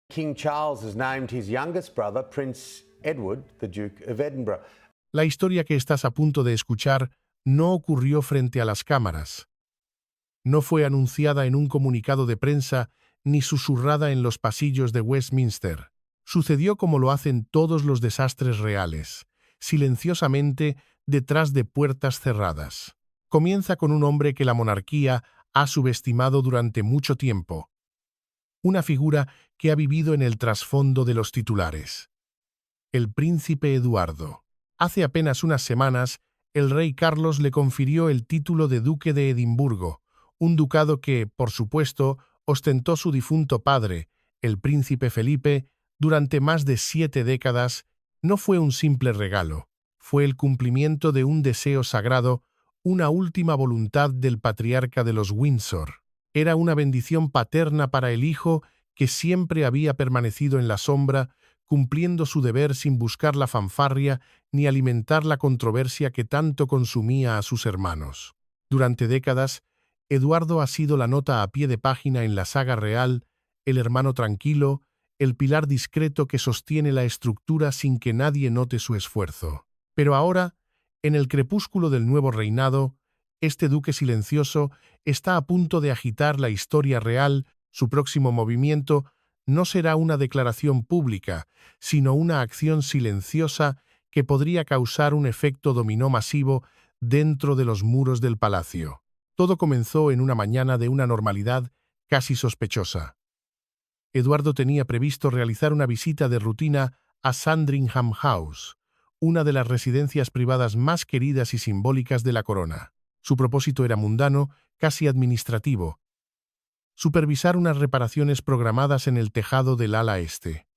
King Charles has named his youngest brother, Prince Edward, the Duke of Edinburgh. La historia que estás a punto de escuchar no ocurrió frente a las cámaras. No fue anunciada en un comunicado de prensa ni susurrada en los pasillos de Westminster. Sucedió como lo hacen todos los desastres reales, silenciosamente detrás de puertas cerradas. Comienza con un hombre que la monarquía ha subestimado durante mucho tiempo. Una figura que ha vivido en el trasfondo de los titulares. El príncipe Eduardo. Hace apenas unas semanas, el rey Carlos le confirió el título de duque de Edimburgo, un ducado que, por supuesto, ostentó su difunto padre, el príncipe Felipe, durante más de 7 décadas. No fue un simple regalo, fue el cumplimiento de un deseo sagrado, una última voluntad del patriarca de los Windsor. Era una bendición paterna para el hijo que siempre había permanecido en la sombra, cumpliendo su deber sin buscar la fanfarria ni alimentar la controversia que tanto consumía a sus hermanos. Durante décadas, Eduardo ha sido la nota a pie de página en la saga real, el hermano tranquilo, el pilar discreto que sostiene la estructura sin que nadie note su esfuerzo. Pero ahora, en el crepúsculo del nuevo reinado, este duque silencioso está a punto de agitar la historia real. Su próximo movimiento no será una declaración pública, sino una acción silenciosa que podría causar un efecto dominó masivo dentro de los muros del palacio. Todo comenzó en una mañana de una normalidad casi sospechosa. Eduardo tenía previsto realizar una visita de rutina a Sandringham House, una de las residencias privadas más queridas y simbólicas de la corona. Su propósito era mundano, casi administrativo: supervisar unas reparaciones programadas en el tejado del ala este.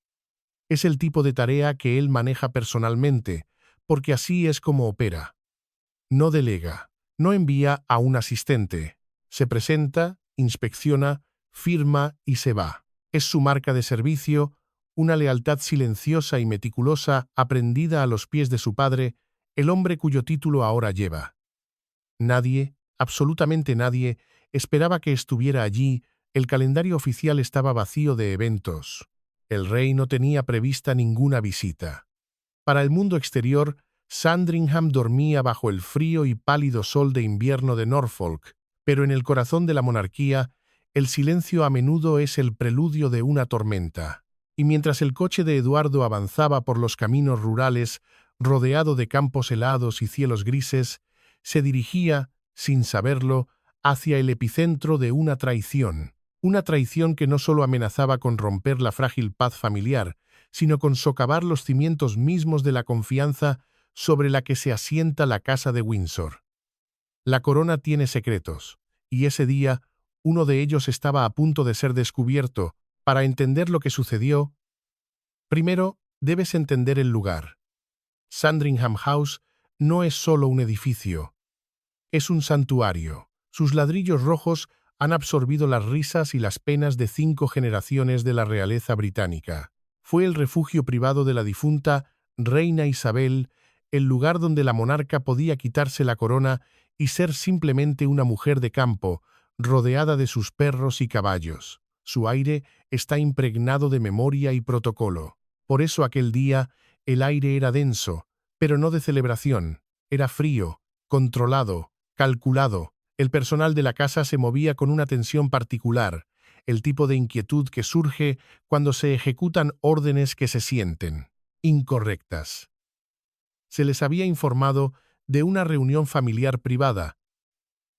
Es el tipo de tarea que él maneja personalmente, porque así es como opera. No delega, no envía a un asistente. Se presenta, inspecciona, firma y se va. Es su marca de servicio, una lealtad silenciosa y meticulosa aprendida a los pies de su padre, el hombre cuyo título ahora lleva. Nadie, absolutamente nadie, esperaba que estuviera allí. El calendario oficial estaba vacío de eventos. El rey no tenía prevista ninguna visita. Para el mundo exterior, Sandringham dormía bajo el frío y pálido sol de invierno de Norfolk, pero en el corazón de la monarquía, el silencio a menudo es el preludio de una tormenta. Y mientras el coche de Eduardo avanzaba por los caminos rurales, rodeado de campos helados y cielos grises, se dirigía, sin saberlo, hacia el epicentro de una traición que no solo amenazaba con romper la frágil paz familiar, sino con socavar los cimientos mismos de la confianza sobre la que se asienta la casa de Windsor. La corona tiene secretos, y ese día uno de ellos estaba a punto de ser descubierto. Para entender lo que sucedió, primero debes entender el lugar. Sandringham House no es solo un edificio, es un santuario. Sus ladrillos rojos han absorbido las risas y las penas de 5 generaciones de la realeza británica. Fue el refugio privado de la difunta reina Isabel, el lugar donde la monarca podía quitarse la corona y ser simplemente una mujer de campo, rodeada de sus perros y caballos. Su aire está impregnado de memoria y protocolo. Por eso aquel día el aire era denso, pero no de celebración. Era frío, controlado, calculado. El personal de la casa se movía con una tensión particular, el tipo de inquietud que surge cuando se ejecutan órdenes que se sienten incorrectas. Se les había informado de una reunión familiar privada,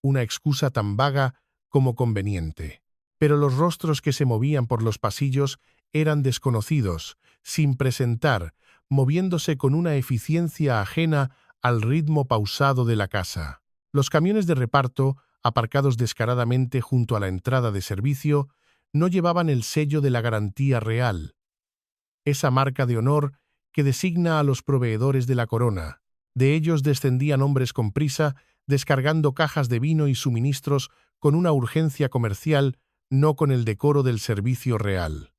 una excusa tan vaga como conveniente. Pero los rostros que se movían por los pasillos eran desconocidos, sin presentar, moviéndose con una eficiencia ajena al ritmo pausado de la casa. Los camiones de reparto, aparcados descaradamente junto a la entrada de servicio, no llevaban el sello de la garantía real, esa marca de honor que designa a los proveedores de la corona. De ellos descendían hombres con prisa, descargando cajas de vino y suministros con una urgencia comercial, no con el decoro del servicio real.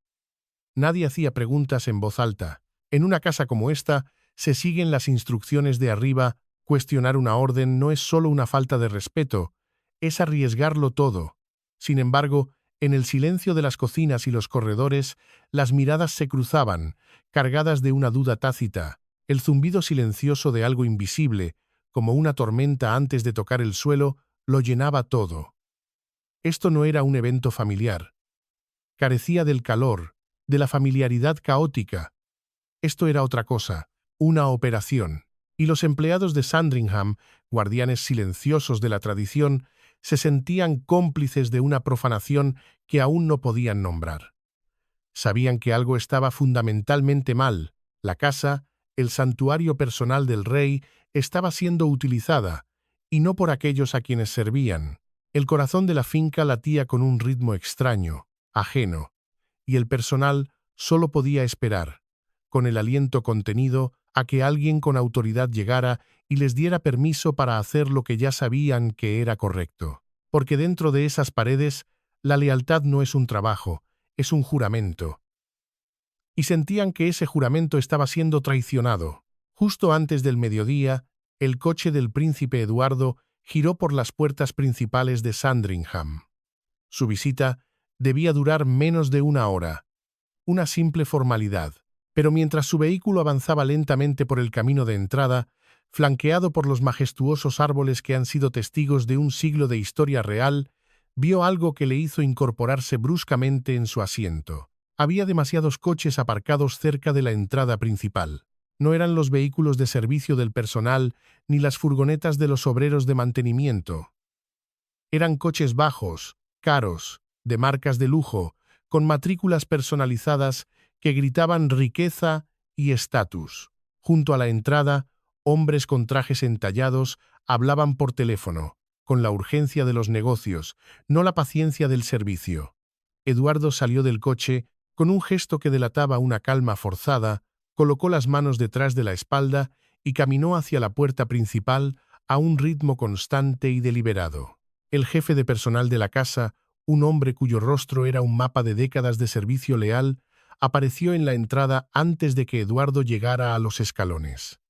Nadie hacía preguntas en voz alta. En una casa como esta, se siguen las instrucciones de arriba. Cuestionar una orden no es solo una falta de respeto, es arriesgarlo todo. Sin embargo, En el silencio de las cocinas y los corredores, las miradas se cruzaban, cargadas de una duda tácita, el zumbido silencioso de algo invisible, como una tormenta antes de tocar el suelo, lo llenaba todo. Esto no era un evento familiar. Carecía del calor, de la familiaridad caótica. Esto era otra cosa, una operación. Y los empleados de Sandringham, guardianes silenciosos de la tradición, se sentían cómplices de una profanación que aún no podían nombrar. Sabían que algo estaba fundamentalmente mal. La casa, el santuario personal del rey, estaba siendo utilizada, y no por aquellos a quienes servían. El corazón de la finca latía con un ritmo extraño, ajeno, y el personal solo podía esperar, con el aliento contenido, a que alguien con autoridad llegara y les diera permiso para hacer lo que ya sabían que era correcto. Porque dentro de esas paredes, la lealtad no es un trabajo, es un juramento. Y sentían que ese juramento estaba siendo traicionado. Justo antes del mediodía, el coche del príncipe Eduardo giró por las puertas principales de Sandringham. Su visita debía durar menos de una hora, una simple formalidad. Pero mientras su vehículo avanzaba lentamente por el camino de entrada, flanqueado por los majestuosos árboles que han sido testigos de un siglo de historia real, vio algo que le hizo incorporarse bruscamente en su asiento. Había demasiados coches aparcados cerca de la entrada principal. No eran los vehículos de servicio del personal ni las furgonetas de los obreros de mantenimiento. Eran coches bajos, caros, de marcas de lujo, con matrículas personalizadas que gritaban riqueza y estatus. Junto a la entrada, hombres con trajes entallados hablaban por teléfono, con la urgencia de los negocios, no la paciencia del servicio. Eduardo salió del coche con un gesto que delataba una calma forzada, colocó las manos detrás de la espalda y caminó hacia la puerta principal a un ritmo constante y deliberado. El jefe de personal de la casa, un hombre cuyo rostro era un mapa de décadas de servicio leal, apareció en la entrada antes de que Eduardo llegara a los escalones.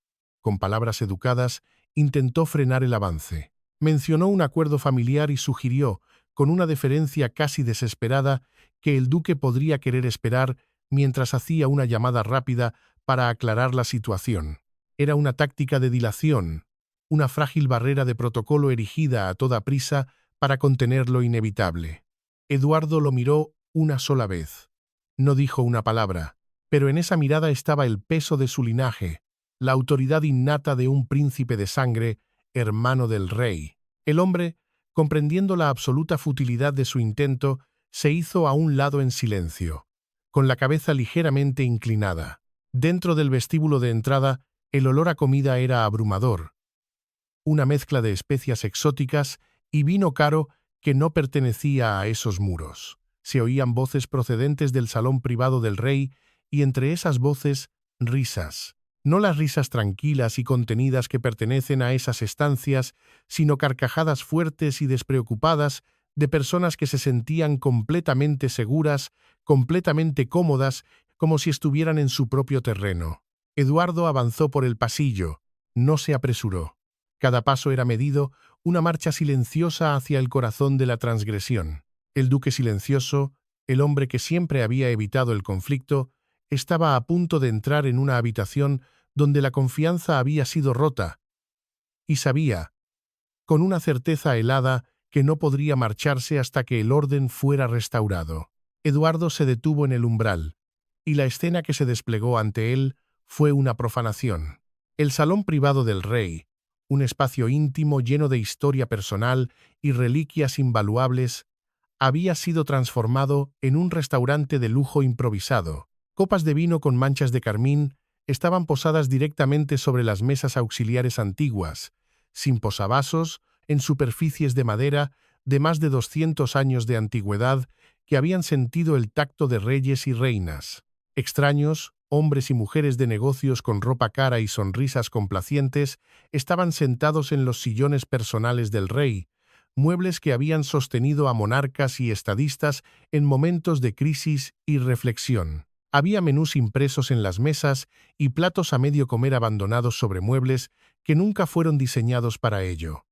Con palabras educadas, intentó frenar el avance. Mencionó un acuerdo familiar y sugirió, con una deferencia casi desesperada, que el duque podría querer esperar mientras hacía una llamada rápida para aclarar la situación. Era una táctica de dilación, una frágil barrera de protocolo erigida a toda prisa para contener lo inevitable. Eduardo lo miró una sola vez. No dijo una palabra, pero en esa mirada estaba el peso de su linaje, la autoridad innata de un príncipe de sangre, hermano del rey. El hombre, comprendiendo la absoluta futilidad de su intento, se hizo a un lado en silencio, con la cabeza ligeramente inclinada. Dentro del vestíbulo de entrada, el olor a comida era abrumador, una mezcla de especias exóticas y vino caro que no pertenecía a esos muros. Se oían voces procedentes del salón privado del rey y entre esas voces, risas. No las risas tranquilas y contenidas que pertenecen a esas estancias, sino carcajadas fuertes y despreocupadas de personas que se sentían completamente seguras, completamente cómodas, como si estuvieran en su propio terreno. Eduardo avanzó por el pasillo, no se apresuró. Cada paso era medido, una marcha silenciosa hacia el corazón de la transgresión. El duque silencioso, el hombre que siempre había evitado el conflicto, estaba a punto de entrar en una habitación donde la confianza había sido rota, y sabía, con una certeza helada, que no podría marcharse hasta que el orden fuera restaurado. Eduardo se detuvo en el umbral, y la escena que se desplegó ante él fue una profanación. El salón privado del rey, un espacio íntimo lleno de historia personal y reliquias invaluables, había sido transformado en un restaurante de lujo improvisado. Copas de vino con manchas de carmín estaban posadas directamente sobre las mesas auxiliares antiguas, sin posavasos, en superficies de madera de más de 200 años de antigüedad que habían sentido el tacto de reyes y reinas. Extraños, hombres y mujeres de negocios con ropa cara y sonrisas complacientes, estaban sentados en los sillones personales del rey, muebles que habían sostenido a monarcas y estadistas en momentos de crisis y reflexión. Había menús impresos en las mesas y platos a medio comer abandonados sobre muebles que nunca fueron diseñados para ello.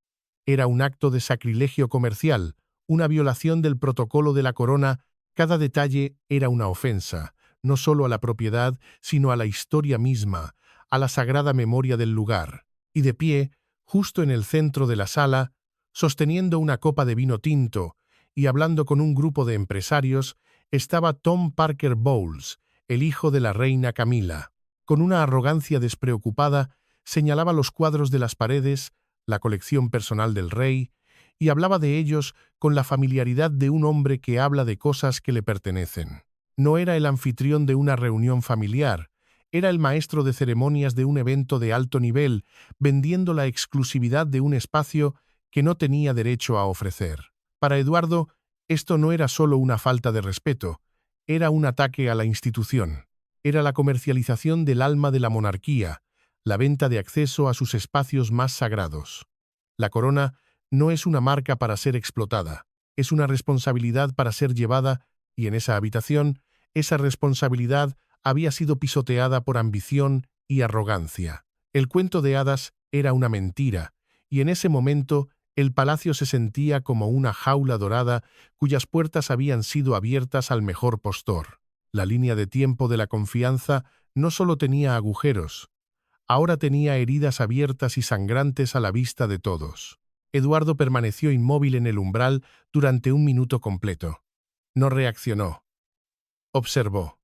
Era un acto de sacrilegio comercial, una violación del protocolo de la corona. Cada detalle era una ofensa, no solo a la propiedad, sino a la historia misma, a la sagrada memoria del lugar. Y de pie, justo en el centro de la sala, sosteniendo una copa de vino tinto y hablando con un grupo de empresarios, estaba Tom Parker Bowles, el hijo de la reina Camila. Con una arrogancia despreocupada, señalaba los cuadros de las paredes, la colección personal del rey, y hablaba de ellos con la familiaridad de un hombre que habla de cosas que le pertenecen. No era el anfitrión de una reunión familiar, era el maestro de ceremonias de un evento de alto nivel, vendiendo la exclusividad de un espacio que no tenía derecho a ofrecer. Para Eduardo, esto no era solo una falta de respeto, era un ataque a la institución. Era la comercialización del alma de la monarquía, la venta de acceso a sus espacios más sagrados. La corona no es una marca para ser explotada, es una responsabilidad para ser llevada, y en esa habitación, esa responsabilidad había sido pisoteada por ambición y arrogancia. El cuento de hadas era una mentira, y en ese momento el palacio se sentía como una jaula dorada cuyas puertas habían sido abiertas al mejor postor. La línea de tiempo de la confianza no solo tenía agujeros, ahora tenía heridas abiertas y sangrantes a la vista de todos. Eduardo permaneció inmóvil en el umbral durante un minuto completo. No reaccionó. Observó.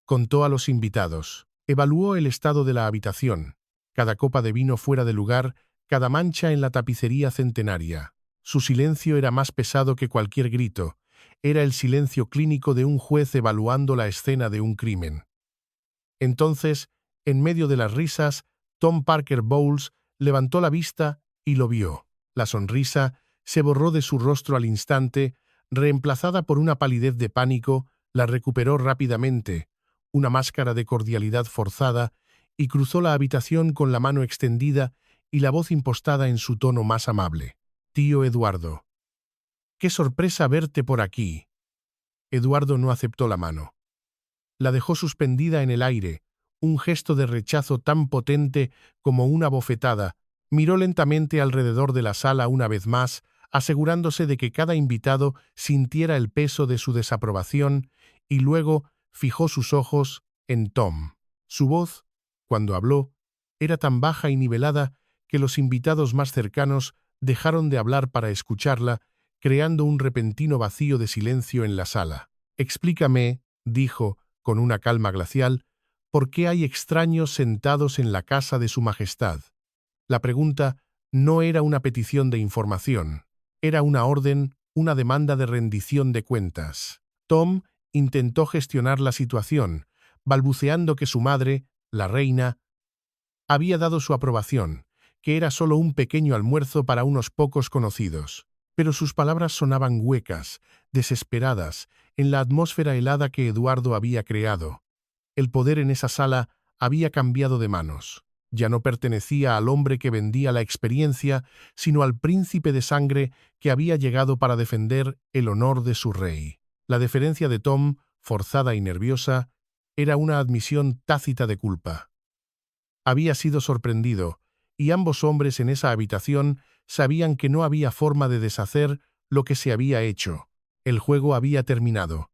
Contó a los invitados. Evaluó el estado de la habitación. Cada copa de vino fuera de lugar, cada mancha en la tapicería centenaria. Su silencio era más pesado que cualquier grito. Era el silencio clínico de un juez evaluando la escena de un crimen. Entonces, en medio de las risas, Tom Parker Bowles levantó la vista y lo vio. La sonrisa se borró de su rostro al instante, reemplazada por una palidez de pánico, la recuperó rápidamente, una máscara de cordialidad forzada, y cruzó la habitación con la mano extendida y la voz impostada en su tono más amable. «Tío Eduardo, qué sorpresa verte por aquí». Eduardo no aceptó la mano. La dejó suspendida en el aire, un gesto de rechazo tan potente como una bofetada. Miró lentamente alrededor de la sala una vez más, asegurándose de que cada invitado sintiera el peso de su desaprobación, y luego fijó sus ojos en Tom. Su voz, cuando habló, era tan baja y nivelada que los invitados más cercanos dejaron de hablar para escucharla, creando un repentino vacío de silencio en la sala. «Explícame», dijo, con una calma glacial, «¿por qué hay extraños sentados en la casa de su majestad?» La pregunta no era una petición de información, era una orden, una demanda de rendición de cuentas. Tom intentó gestionar la situación, balbuceando que su madre, la reina, había dado su aprobación, que era solo un pequeño almuerzo para unos pocos conocidos. Pero sus palabras sonaban huecas, desesperadas, en la atmósfera helada que Eduardo había creado. El poder en esa sala había cambiado de manos. Ya no pertenecía al hombre que vendía la experiencia, sino al príncipe de sangre que había llegado para defender el honor de su rey. La deferencia de Tom, forzada y nerviosa, era una admisión tácita de culpa. Había sido sorprendido, y ambos hombres en esa habitación sabían que no había forma de deshacer lo que se había hecho. El juego había terminado.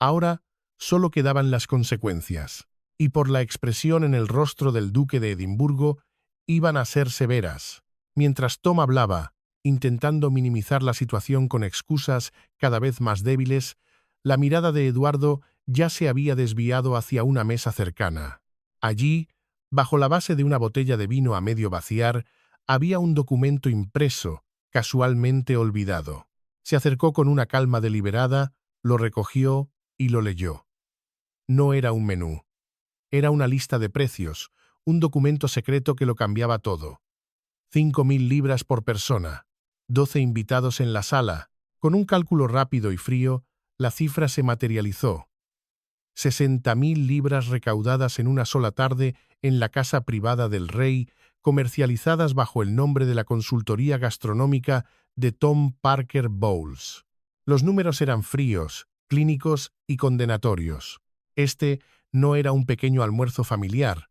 Ahora solo quedaban las consecuencias, y por la expresión en el rostro del duque de Edimburgo, iban a ser severas. Mientras Tom hablaba, intentando minimizar la situación con excusas cada vez más débiles, la mirada de Eduardo ya se había desviado hacia una mesa cercana. Allí, bajo la base de una botella de vino a medio vaciar, había un documento impreso, casualmente olvidado. Se acercó con una calma deliberada, lo recogió y lo leyó. No era un menú. Era una lista de precios, un documento secreto que lo cambiaba todo. 5.000 libras por persona, 12 invitados en la sala. Con un cálculo rápido y frío, la cifra se materializó. 60.000 libras recaudadas en una sola tarde en la casa privada del rey, comercializadas bajo el nombre de la consultoría gastronómica de Tom Parker Bowles. Los números eran fríos, clínicos y condenatorios. Este no era un pequeño almuerzo familiar,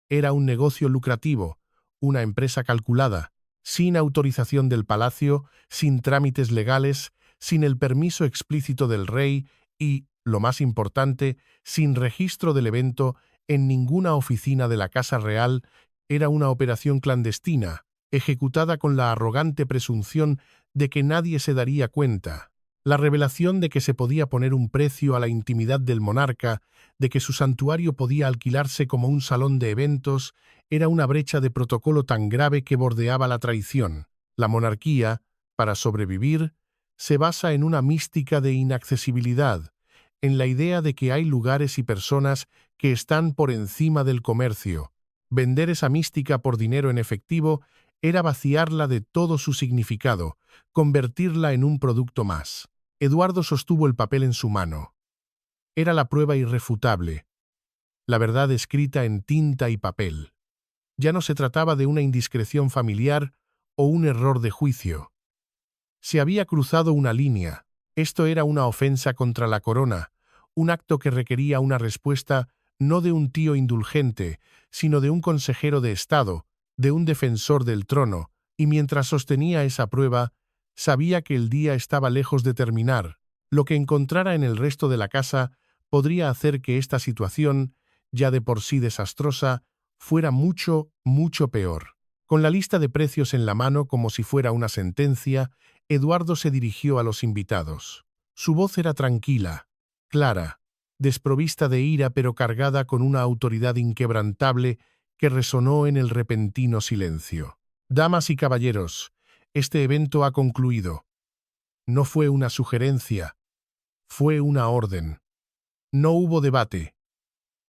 era un negocio lucrativo, una empresa calculada, sin autorización del palacio, sin trámites legales, sin el permiso explícito del rey y, lo más importante, sin registro del evento en ninguna oficina de la Casa Real. Era una operación clandestina, ejecutada con la arrogante presunción de que nadie se daría cuenta. La revelación de que se podía poner un precio a la intimidad del monarca, de que su santuario podía alquilarse como un salón de eventos, era una brecha de protocolo tan grave que bordeaba la traición. La monarquía, para sobrevivir, se basa en una mística de inaccesibilidad, en la idea de que hay lugares y personas que están por encima del comercio. Vender esa mística por dinero en efectivo era vaciarla de todo su significado, convertirla en un producto más. Eduardo sostuvo el papel en su mano. Era la prueba irrefutable, la verdad escrita en tinta y papel. Ya no se trataba de una indiscreción familiar o un error de juicio. Se había cruzado una línea. Esto era una ofensa contra la corona, un acto que requería una respuesta no de un tío indulgente, sino de un consejero de Estado, de un defensor del trono, y mientras sostenía esa prueba, sabía que el día estaba lejos de terminar. Lo que encontrara en el resto de la casa podría hacer que esta situación, ya de por sí desastrosa, fuera mucho, mucho peor. Con la lista de precios en la mano como si fuera una sentencia, Eduardo se dirigió a los invitados. Su voz era tranquila, clara, desprovista de ira pero cargada con una autoridad inquebrantable que resonó en el repentino silencio. Damas y caballeros, este evento ha concluido. No fue una sugerencia, fue una orden. No hubo debate.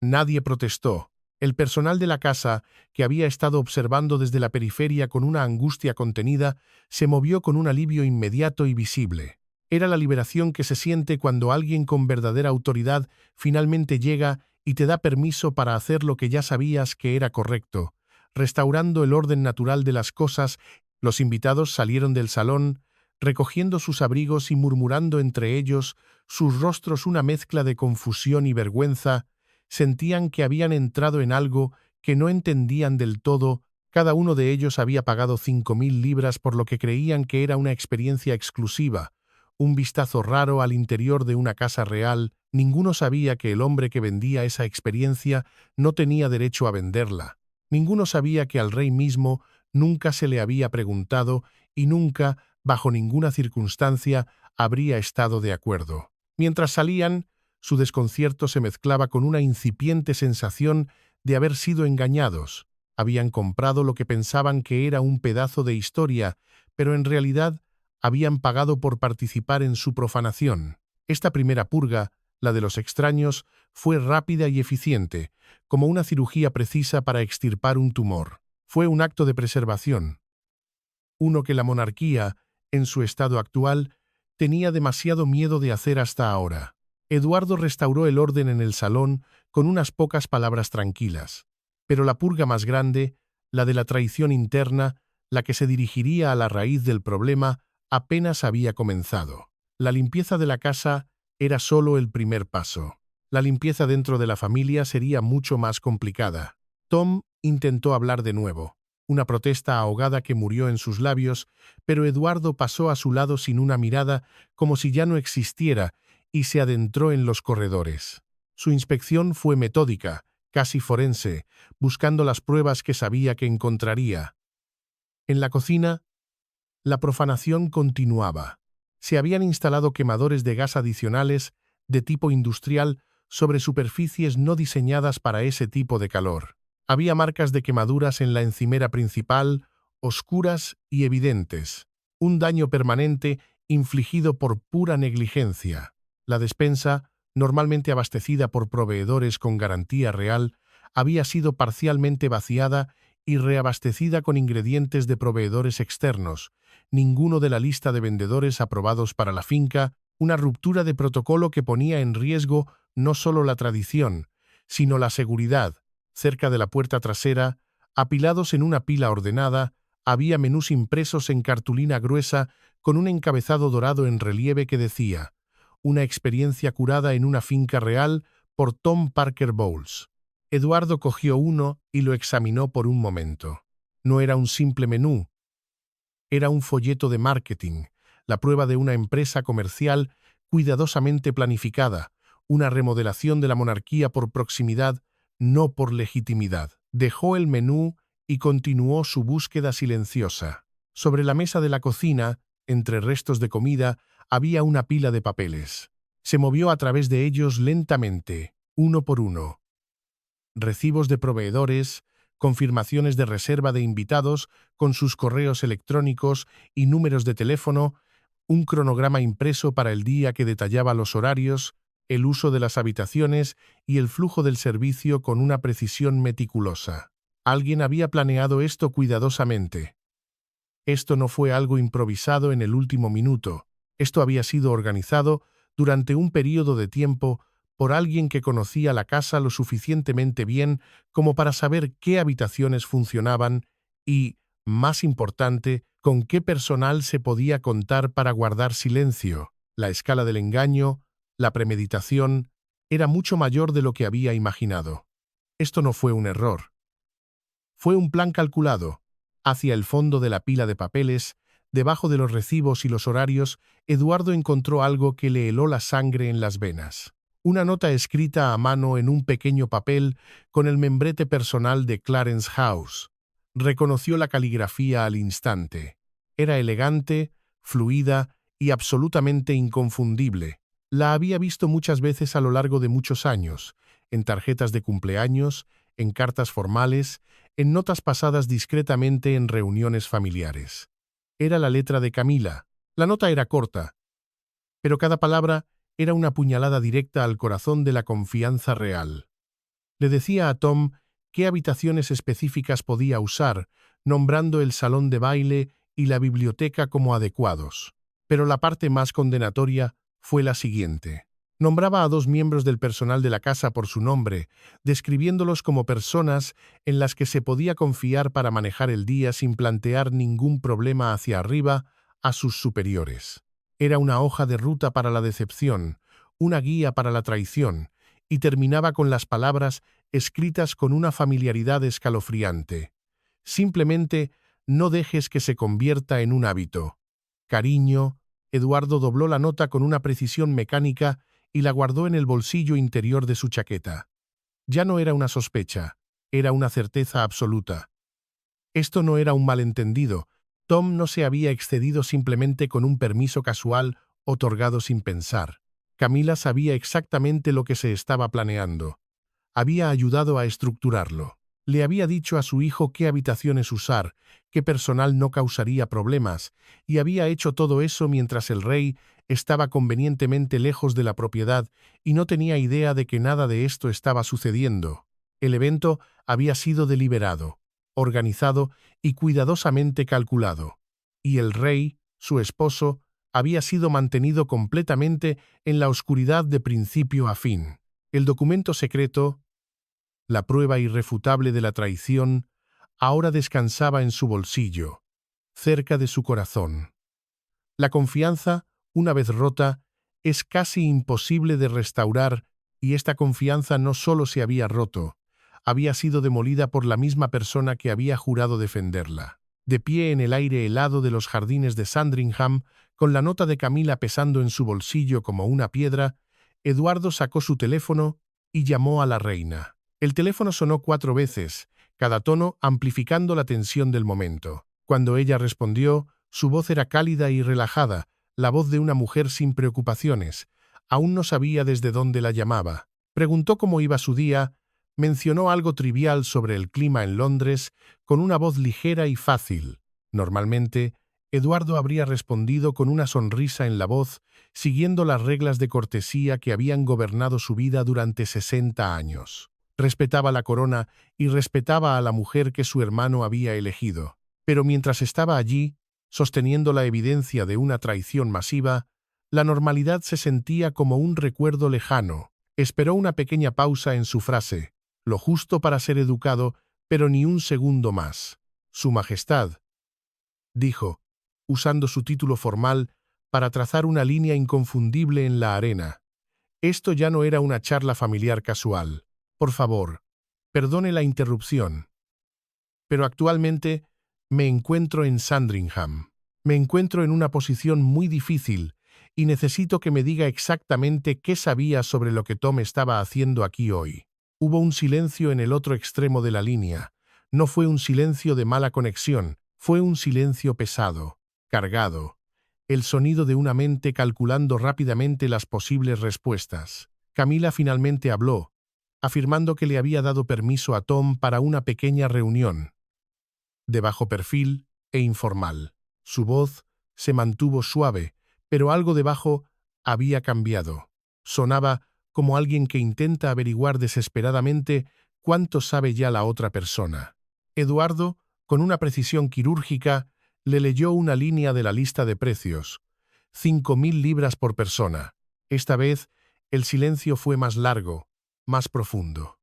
Nadie protestó. El personal de la casa, que había estado observando desde la periferia con una angustia contenida, se movió con un alivio inmediato y visible. Era la liberación que se siente cuando alguien con verdadera autoridad finalmente llega y te da permiso para hacer lo que ya sabías que era correcto, restaurando el orden natural de las cosas. Los invitados salieron del salón, recogiendo sus abrigos y murmurando entre ellos, sus rostros una mezcla de confusión y vergüenza. Sentían que habían entrado en algo que no entendían del todo. Cada uno de ellos había pagado 5.000 libras por lo que creían que era una experiencia exclusiva, un vistazo raro al interior de una casa real. Ninguno sabía que el hombre que vendía esa experiencia no tenía derecho a venderla. Ninguno sabía que al rey mismo nunca se le había preguntado y nunca, bajo ninguna circunstancia, habría estado de acuerdo. Mientras salían, su desconcierto se mezclaba con una incipiente sensación de haber sido engañados. Habían comprado lo que pensaban que era un pedazo de historia, pero en realidad habían pagado por participar en su profanación. Esta primera purga, la de los extraños, fue rápida y eficiente, como una cirugía precisa para extirpar un tumor. Fue un acto de preservación, uno que la monarquía, en su estado actual, tenía demasiado miedo de hacer hasta ahora. Eduardo restauró el orden en el salón con unas pocas palabras tranquilas, pero la purga más grande, la de la traición interna, la que se dirigiría a la raíz del problema, apenas había comenzado. La limpieza de la casa era solo el primer paso. La limpieza dentro de la familia sería mucho más complicada. Tom intentó hablar de nuevo, una protesta ahogada que murió en sus labios, pero Eduardo pasó a su lado sin una mirada, como si ya no existiera, y se adentró en los corredores. Su inspección fue metódica, casi forense, buscando las pruebas que sabía que encontraría. En la cocina, la profanación continuaba. Se habían instalado quemadores de gas adicionales de tipo industrial sobre superficies no diseñadas para ese tipo de calor. Había marcas de quemaduras en la encimera principal, oscuras y evidentes. Un daño permanente infligido por pura negligencia. La despensa, normalmente abastecida por proveedores con garantía real, había sido parcialmente vaciada y reabastecida con ingredientes de proveedores externos, ninguno de la lista de vendedores aprobados para la finca, una ruptura de protocolo que ponía en riesgo no solo la tradición, sino la seguridad. Cerca de la puerta trasera, apilados en una pila ordenada, había menús impresos en cartulina gruesa con un encabezado dorado en relieve que decía: «Una experiencia curada en una finca real por Tom Parker Bowles». Eduardo cogió uno y lo examinó por un momento. No era un simple menú. Era un folleto de marketing, la prueba de una empresa comercial cuidadosamente planificada, una remodelación de la monarquía por proximidad, no por legitimidad. Dejó el menú y continuó su búsqueda silenciosa. Sobre la mesa de la cocina, entre restos de comida, había una pila de papeles. Se movió a través de ellos lentamente, uno por uno. Recibos de proveedores, confirmaciones de reserva de invitados con sus correos electrónicos y números de teléfono, un cronograma impreso para el día que detallaba los horarios, el uso de las habitaciones y el flujo del servicio con una precisión meticulosa. Alguien había planeado esto cuidadosamente. Esto no fue algo improvisado en el último minuto. Esto había sido organizado durante un período de tiempo por alguien que conocía la casa lo suficientemente bien como para saber qué habitaciones funcionaban y, más importante, con qué personal se podía contar para guardar silencio. La escala del engaño, la premeditación, era mucho mayor de lo que había imaginado. Esto no fue un error. Fue un plan calculado. Hacia el fondo de la pila de papeles, debajo de los recibos y los horarios, Eduardo encontró algo que le heló la sangre en las venas. Una nota escrita a mano en un pequeño papel con el membrete personal de Clarence House. Reconoció la caligrafía al instante. Era elegante, fluida y absolutamente inconfundible. La había visto muchas veces a lo largo de muchos años, en tarjetas de cumpleaños, en cartas formales, en notas pasadas discretamente en reuniones familiares. Era la letra de Camila. La nota era corta, pero cada palabra era una puñalada directa al corazón de la confianza real. Le decía a Tom qué habitaciones específicas podía usar, nombrando el salón de baile y la biblioteca como adecuados. Pero la parte más condenatoria fue la siguiente. Nombraba a 2 miembros del personal de la casa por su nombre, describiéndolos como personas en las que se podía confiar para manejar el día sin plantear ningún problema hacia arriba a sus superiores. Era una hoja de ruta para la decepción, una guía para la traición, y terminaba con las palabras escritas con una familiaridad escalofriante. Simplemente no dejes que se convierta en un hábito. Cariño. Eduardo dobló la nota con una precisión mecánica y la guardó en el bolsillo interior de su chaqueta. Ya no era una sospecha, era una certeza absoluta. Esto no era un malentendido. Tom no se había excedido simplemente con un permiso casual otorgado sin pensar. Camila sabía exactamente lo que se estaba planeando. Había ayudado a estructurarlo. Le había dicho a su hijo qué habitaciones usar, qué personal no causaría problemas, y había hecho todo eso mientras el rey estaba convenientemente lejos de la propiedad y no tenía idea de que nada de esto estaba sucediendo. El evento había sido deliberado, organizado y cuidadosamente calculado. Y el rey, su esposo, había sido mantenido completamente en la oscuridad de principio a fin. El documento secreto, la prueba irrefutable de la traición, ahora descansaba en su bolsillo, cerca de su corazón. La confianza, una vez rota, es casi imposible de restaurar, y esta confianza no solo se había roto, había sido demolida por la misma persona que había jurado defenderla. De pie en el aire helado de los jardines de Sandringham, con la nota de Camila pesando en su bolsillo como una piedra, Eduardo sacó su teléfono y llamó a la reina. El teléfono sonó 4 veces, cada tono amplificando la tensión del momento. Cuando ella respondió, su voz era cálida y relajada, la voz de una mujer sin preocupaciones. Aún no sabía desde dónde la llamaba. Preguntó cómo iba su día, mencionó algo trivial sobre el clima en Londres, con una voz ligera y fácil. Normalmente, Eduardo habría respondido con una sonrisa en la voz, siguiendo las reglas de cortesía que habían gobernado su vida durante 60 años. Respetaba la corona y respetaba a la mujer que su hermano había elegido. Pero mientras estaba allí, sosteniendo la evidencia de una traición masiva, la normalidad se sentía como un recuerdo lejano. Esperó una pequeña pausa en su frase, lo justo para ser educado, pero ni un segundo más. Su Majestad, dijo, usando su título formal para trazar una línea inconfundible en la arena. Esto ya no era una charla familiar casual. Por favor, perdone la interrupción. Pero actualmente me encuentro en Sandringham. Me encuentro en una posición muy difícil y necesito que me diga exactamente qué sabía sobre lo que Tom estaba haciendo aquí hoy. Hubo un silencio en el otro extremo de la línea. No fue un silencio de mala conexión, fue un silencio pesado, cargado. El sonido de una mente calculando rápidamente las posibles respuestas. Camila finalmente habló, afirmando que le había dado permiso a Tom para una pequeña reunión, de bajo perfil e informal. Su voz se mantuvo suave, pero algo debajo había cambiado. Sonaba como alguien que intenta averiguar desesperadamente cuánto sabe ya la otra persona. Eduardo, con una precisión quirúrgica, le leyó una línea de la lista de precios. 5.000 libras por persona. Esta vez, el silencio fue más largo, más profundo.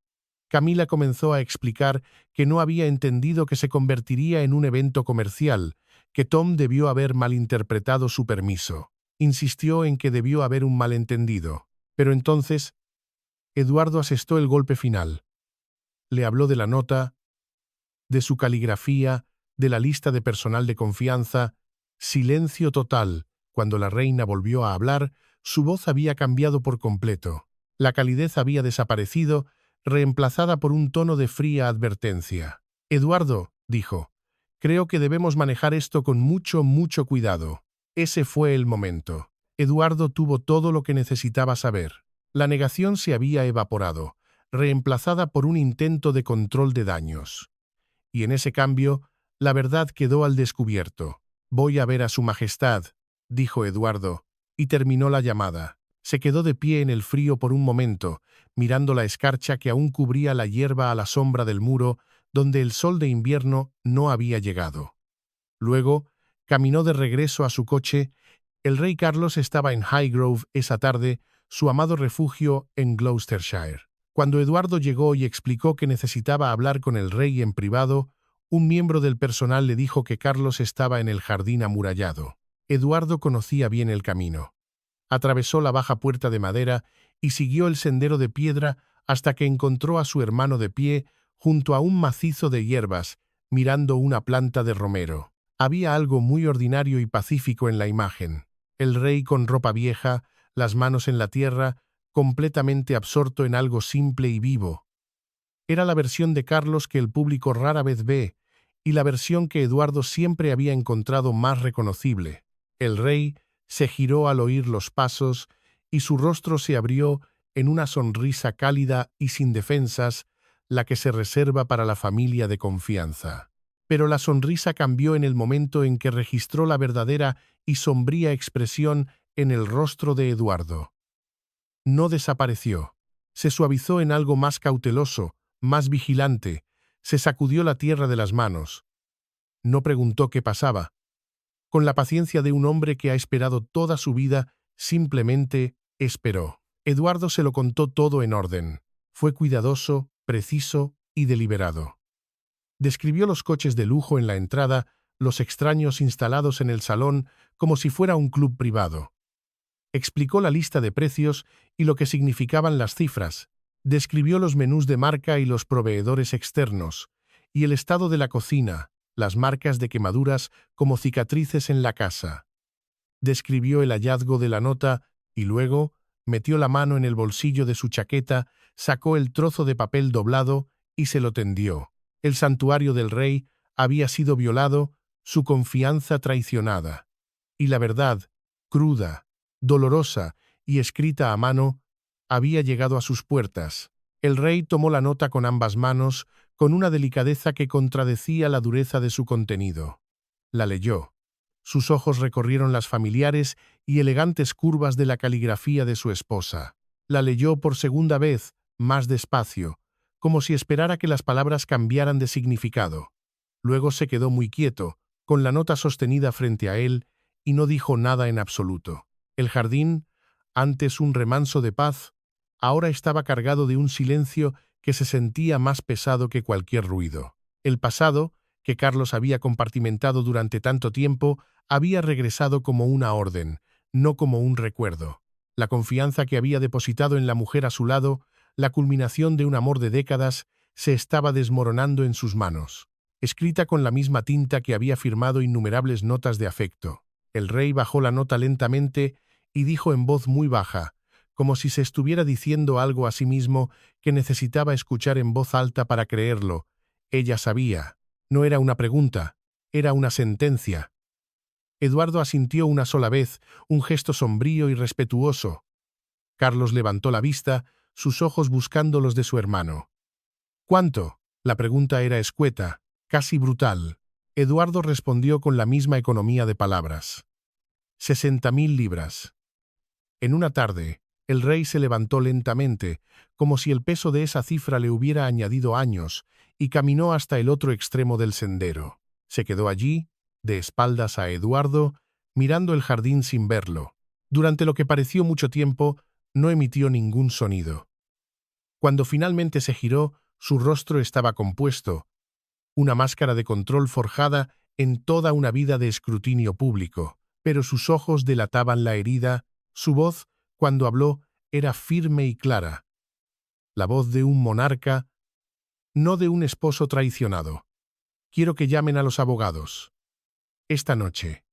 Camila comenzó a explicar que no había entendido que se convertiría en un evento comercial, que Tom debió haber malinterpretado su permiso. Insistió en que debió haber un malentendido. Pero entonces, Eduardo asestó el golpe final. Le habló de la nota, de su caligrafía, de la lista de personal de confianza. Silencio total. Cuando la reina volvió a hablar, su voz había cambiado por completo. La calidez había desaparecido, reemplazada por un tono de fría advertencia. Eduardo, dijo, creo que debemos manejar esto con mucho cuidado. Ese fue el momento. Eduardo tuvo todo lo que necesitaba saber. La negación se había evaporado, reemplazada por un intento de control de daños. Y en ese cambio, la verdad quedó al descubierto. Voy a ver a su majestad, dijo Eduardo, y terminó la llamada. Se quedó de pie en el frío por un momento, mirando la escarcha que aún cubría la hierba a la sombra del muro, donde el sol de invierno no había llegado. Luego, caminó de regreso a su coche. El rey Carlos estaba en Highgrove esa tarde, su amado refugio en Gloucestershire. Cuando Eduardo llegó y explicó que necesitaba hablar con el rey en privado, un miembro del personal le dijo que Carlos estaba en el jardín amurallado. Eduardo conocía bien el camino. Atravesó la baja puerta de madera y siguió el sendero de piedra hasta que encontró a su hermano de pie junto a un macizo de hierbas, mirando una planta de romero. Había algo muy ordinario y pacífico en la imagen. El rey con ropa vieja, las manos en la tierra, completamente absorto en algo simple y vivo. Era la versión de Carlos que el público rara vez ve, y la versión que Eduardo siempre había encontrado más reconocible. El rey se giró al oír los pasos, y su rostro se abrió en una sonrisa cálida y sin defensas, la que se reserva para la familia de confianza. Pero la sonrisa cambió en el momento en que registró la verdadera y sombría expresión en el rostro de Eduardo. No desapareció. Se suavizó en algo más cauteloso, más vigilante. Se sacudió la tierra de las manos. No preguntó qué pasaba. Con la paciencia de un hombre que ha esperado toda su vida, simplemente esperó. Eduardo se lo contó todo en orden. Fue cuidadoso, preciso y deliberado. Describió los coches de lujo en la entrada, los extraños instalados en el salón, como si fuera un club privado. Explicó la lista de precios y lo que significaban las cifras. Describió los menús de marca y los proveedores externos, y el estado de la cocina, las marcas de quemaduras como cicatrices en la casa. Describió el hallazgo de la nota y luego metió la mano en el bolsillo de su chaqueta, sacó el trozo de papel doblado y se lo tendió. El santuario del rey había sido violado, su confianza traicionada. Y la verdad, cruda, dolorosa y escrita a mano, había llegado a sus puertas. El rey tomó la nota con ambas manos, con una delicadeza que contradecía la dureza de su contenido. La leyó. Sus ojos recorrieron las familiares y elegantes curvas de la caligrafía de su esposa. La leyó por segunda vez, más despacio, como si esperara que las palabras cambiaran de significado. Luego se quedó muy quieto, con la nota sostenida frente a él, y no dijo nada en absoluto. El jardín, antes un remanso de paz, ahora estaba cargado de un silencio que se sentía más pesado que cualquier ruido. El pasado, que Carlos había compartimentado durante tanto tiempo, había regresado como una orden, no como un recuerdo. La confianza que había depositado en la mujer a su lado, la culminación de un amor de décadas, se estaba desmoronando en sus manos. escrita con la misma tinta que había firmado innumerables notas de afecto. El rey bajó la nota lentamente y dijo en voz muy baja, como si se estuviera diciendo algo a sí mismo que necesitaba escuchar en voz alta para creerlo. Ella sabía. No era una pregunta, era una sentencia. Eduardo asintió una sola vez, un gesto sombrío y respetuoso. Carlos levantó la vista, sus ojos buscando los de su hermano. ¿Cuánto? La pregunta era escueta, casi brutal. Eduardo respondió con la misma economía de palabras. 60.000 libras. En una tarde, el rey se levantó lentamente, como si el peso de esa cifra le hubiera añadido años, y caminó hasta el otro extremo del sendero. Se quedó allí, de espaldas a Eduardo, mirando el jardín sin verlo. Durante lo que pareció mucho tiempo, no emitió ningún sonido. Cuando finalmente se giró, su rostro estaba compuesto, una máscara de control forjada en toda una vida de escrutinio público, pero sus ojos delataban la herida, su voz, cuando habló, era firme y clara. La voz de un monarca, no de un esposo traicionado. Quiero que llamen a los abogados. Esta noche.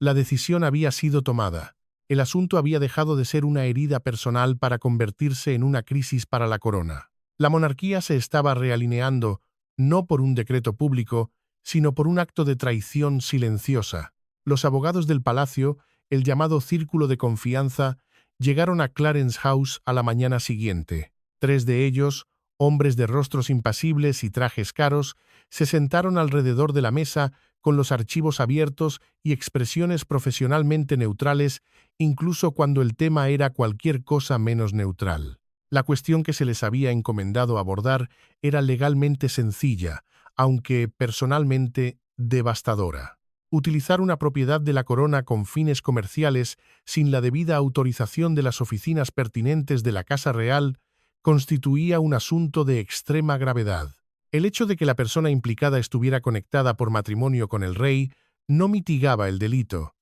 La decisión había sido tomada. El asunto había dejado de ser una herida personal para convertirse en una crisis para la corona. La monarquía se estaba realineando, no por un decreto público, sino por un acto de traición silenciosa. Los abogados del palacio, el llamado Círculo de Confianza, llegaron a Clarence House a la mañana siguiente. 3 de ellos, hombres de rostros impasibles y trajes caros, se sentaron alrededor de la mesa con los archivos abiertos y expresiones profesionalmente neutrales, incluso cuando el tema era cualquier cosa menos neutral. La cuestión que se les había encomendado abordar era legalmente sencilla, aunque personalmente devastadora. Utilizar una propiedad de la corona con fines comerciales sin la debida autorización de las oficinas pertinentes de la Casa Real constituía un asunto de extrema gravedad. El hecho de que la persona implicada estuviera conectada por matrimonio con el rey no mitigaba el delito.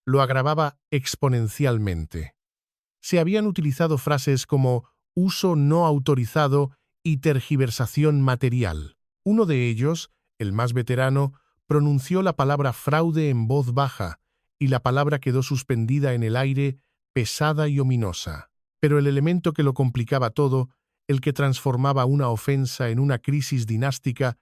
Lo agravaba exponencialmente. Se habían utilizado frases como uso no autorizado y tergiversación material. Uno de ellos, el más veterano, pronunció la palabra fraude en voz baja, y la palabra quedó suspendida en el aire, pesada y ominosa. Pero el elemento que lo complicaba todo, el que transformaba una ofensa en una crisis dinástica,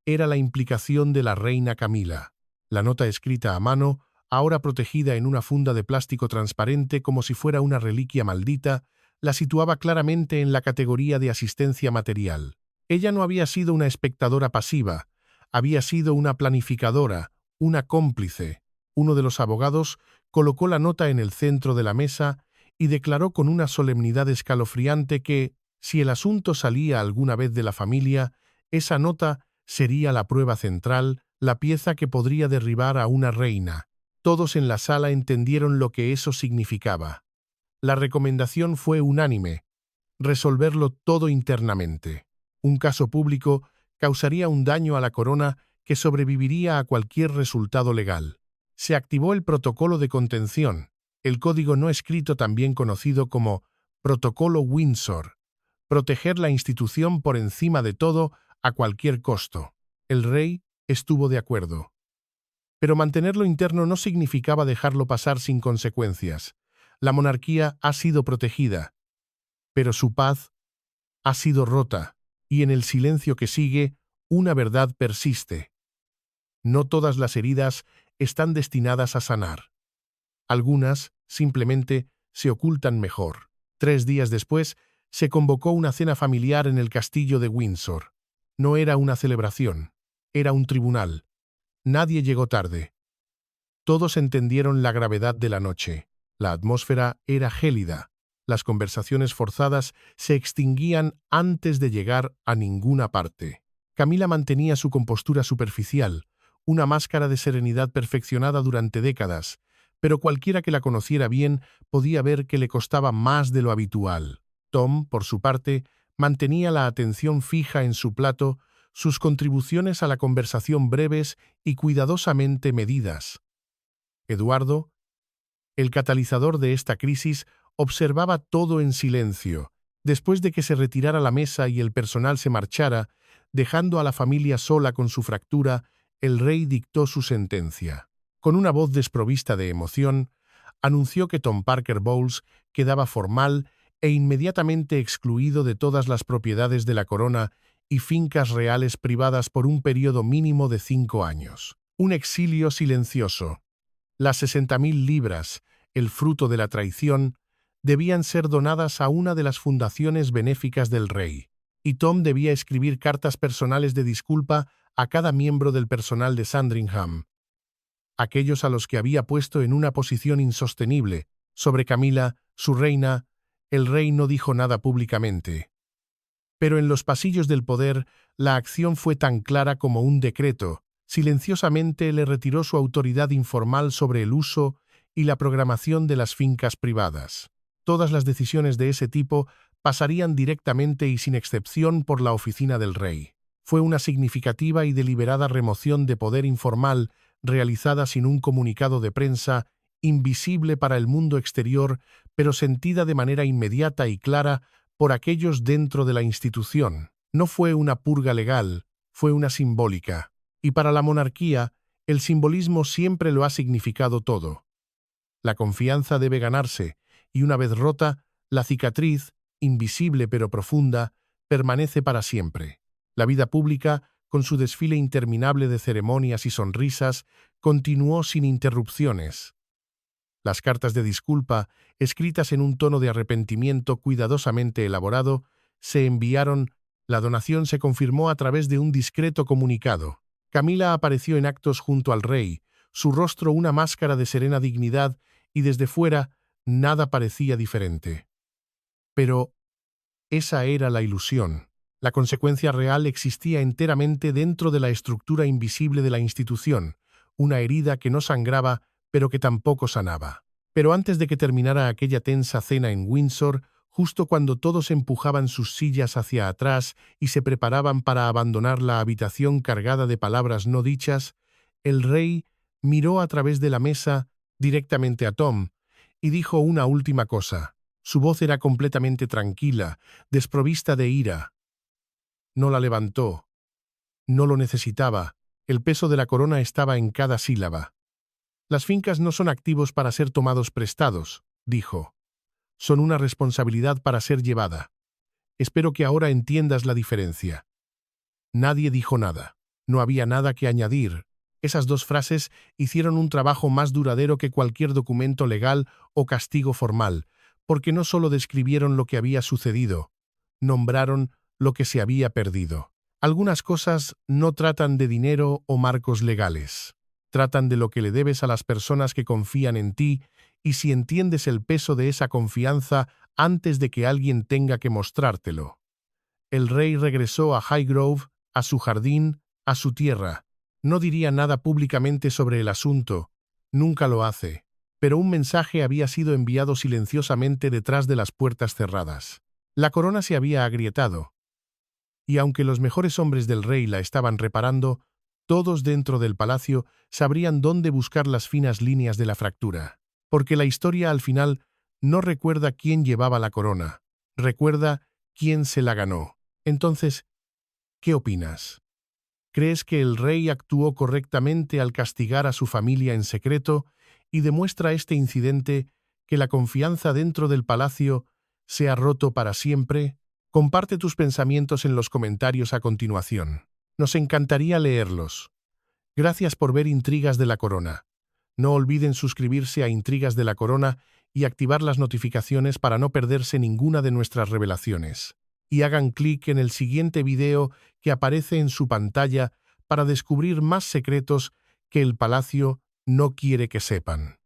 era la implicación de la reina Camila. La nota escrita a mano, ahora protegida en una funda de plástico transparente como si fuera una reliquia maldita, la situaba claramente en la categoría de asistencia material. Ella no había sido una espectadora pasiva, había sido una planificadora, una cómplice. Uno de los abogados colocó la nota en el centro de la mesa y declaró con una solemnidad escalofriante que, si el asunto salía alguna vez de la familia, esa nota sería la prueba central, la pieza que podría derribar a una reina. Todos en la sala entendieron lo que eso significaba. La recomendación fue unánime: resolverlo todo internamente. Un caso público causaría un daño a la corona que sobreviviría a cualquier resultado legal. Se activó el protocolo de contención, el código no escrito también conocido como Protocolo Windsor, proteger la institución por encima de todo a cualquier costo. El rey estuvo de acuerdo. Pero mantenerlo interno no significaba dejarlo pasar sin consecuencias. La monarquía ha sido protegida, pero su paz ha sido rota, y en el silencio que sigue, una verdad persiste. No todas las heridas están destinadas a sanar. Algunas, simplemente, se ocultan mejor. 3 días después, se convocó una cena familiar en el castillo de Windsor. No era una celebración, era un tribunal. Nadie llegó tarde. Todos entendieron la gravedad de la noche. La atmósfera era gélida. Las conversaciones forzadas se extinguían antes de llegar a ninguna parte. Camila mantenía su compostura superficial, una máscara de serenidad perfeccionada durante décadas, pero cualquiera que la conociera bien podía ver que le costaba más de lo habitual. Tom, por su parte, mantenía la atención fija en su plato, sus contribuciones a la conversación breves y cuidadosamente medidas. Eduardo, el catalizador de esta crisis, observaba todo en silencio, Después de que se retirara la mesa y el personal se marchara, dejando a la familia sola con su fractura, el rey dictó su sentencia. Con una voz desprovista de emoción, anunció que Tom Parker Bowles quedaba formal e inmediatamente excluido de todas las propiedades de la corona y fincas reales privadas por un período mínimo de 5 años. Un exilio silencioso. Las 60.000 libras, el fruto de la traición, debían ser donadas a una de las fundaciones benéficas del rey, y Tom debía escribir cartas personales de disculpa a cada miembro del personal de Sandringham, aquellos a los que había puesto en una posición insostenible. Sobre Camila, su reina, el rey no dijo nada públicamente. Pero en los pasillos del poder, la acción fue tan clara como un decreto. Silenciosamente le retiró su autoridad informal sobre el uso y la programación de las fincas privadas. Todas las decisiones de ese tipo pasarían directamente y sin excepción por la oficina del rey. Fue una significativa y deliberada remoción de poder informal realizada sin un comunicado de prensa, invisible para el mundo exterior, pero sentida de manera inmediata y clara por aquellos dentro de la institución. No fue una purga legal, fue una simbólica. Y para la monarquía, el simbolismo siempre lo ha significado todo. La confianza debe ganarse, y una vez rota, la cicatriz, invisible pero profunda, permanece para siempre. La vida pública, con su desfile interminable de ceremonias y sonrisas, continuó sin interrupciones. Las cartas de disculpa, escritas en un tono de arrepentimiento cuidadosamente elaborado, se enviaron. La donación se confirmó a través de un discreto comunicado. Camila apareció en actos junto al rey, su rostro una máscara de serena dignidad, y desde fuera nada parecía diferente. Pero esa era la ilusión. La consecuencia real existía enteramente dentro de la estructura invisible de la institución, una herida que no sangraba, pero que tampoco sanaba. Pero antes de que terminara aquella tensa cena en Windsor, justo cuando todos empujaban sus sillas hacia atrás y se preparaban para abandonar la habitación cargada de palabras no dichas, el rey miró a través de la mesa directamente a Tom y dijo una última cosa. Su voz era completamente tranquila, desprovista de ira. No la levantó. No lo necesitaba. El peso de la corona estaba en cada sílaba. Las fincas no son activos para ser tomados prestados, dijo. Son una responsabilidad para ser llevada. Espero que ahora entiendas la diferencia. Nadie dijo nada. No había nada que añadir. Esas dos frases hicieron un trabajo más duradero que cualquier documento legal o castigo formal, porque no solo describieron lo que había sucedido, nombraron lo que se había perdido. Algunas cosas no tratan de dinero o marcos legales. Tratan de lo que le debes a las personas que confían en ti y si entiendes el peso de esa confianza antes de que alguien tenga que mostrártelo. El rey regresó a Highgrove, a su jardín, a su tierra. No diría nada públicamente sobre el asunto, nunca lo hace, pero un mensaje había sido enviado silenciosamente detrás de las puertas cerradas. La corona se había agrietado, y aunque los mejores hombres del rey la estaban reparando, todos dentro del palacio sabrían dónde buscar las finas líneas de la fractura, porque la historia al final no recuerda quién llevaba la corona, recuerda quién se la ganó. Entonces, ¿qué opinas? ¿Crees que el rey actuó correctamente al castigar a su familia en secreto y demuestra este incidente que la confianza dentro del palacio se ha roto para siempre? Comparte tus pensamientos en los comentarios a continuación. Nos encantaría leerlos. Gracias por ver Intrigas de la Corona. No olviden suscribirse a Intrigas de la Corona y activar las notificaciones para no perderse ninguna de nuestras revelaciones. Y hagan clic en el siguiente video que aparece en su pantalla para descubrir más secretos que el palacio no quiere que sepan.